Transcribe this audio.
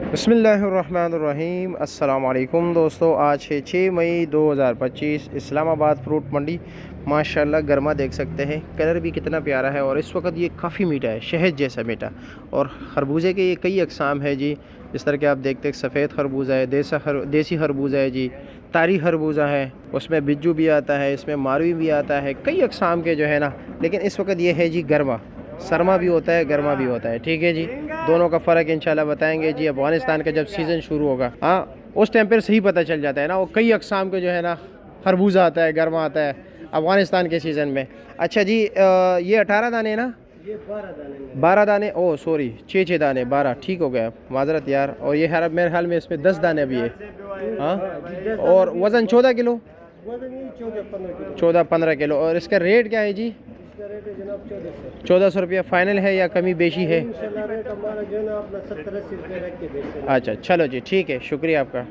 बिस्मिल्लाहिर्रहमानिर्रहीम। अस्सलाम वालेकुम दोस्तों, आज है 6 मई 2025। इस्लामाबाद फ्रूट मंडी। माशाल्लाह गर्मा देख सकते हैं, कलर भी कितना प्यारा है और इस वक्त ये काफ़ी मीठा है, शहद जैसा मीठा। और खरबूजे के ये कई अकसाम है जी। इस तरह के आप देखते हैं, सफ़ेद खरबूजा है, देसी खरबूजा है जी, तारी खरबूजा है, उसमें बिज्जू भी आता है, इसमें मारवी भी आता है, कई अकसाम के जो है ना। लेकिन इस वक्त ये है जी गर्मा। सरमा भी होता है, गर्मा भी होता है। ठीक है जी, दोनों का फ़र्क इंशाल्लाह बताएंगे जी। अफ़गानिस्तान का जब सीज़न शुरू होगा, हाँ, उस टाइम पर सही पता चल जाता है ना। वो कई अकसाम के जो है ना खरबूजा आता है, गर्मा आता है अफ़गानिस्तान के सीज़न में। अच्छा जी, ये 18 दाने ना, ये 12 दाने 12 दाने, ओ सॉरी, 6 दाने, 12 ठीक हो गया, माजरत यार। और ये हर मेरे ख्याल में इसमें 10 दाने भी है, हाँ। और वज़न 14 किलो, वजन ये 14-15 किलो। 14-15 किलो। और इसका रेट क्या है जी? इसका रेट है जनाब 1400। 1400 रुपया फ़ाइनल है या कमी बेशी है? इंशाल्लाह रेट हमारा जो है ना अपना 70-80 रुपये रख के बेचते हैं। अच्छा चलो जी, ठीक है, शुक्रिया आपका।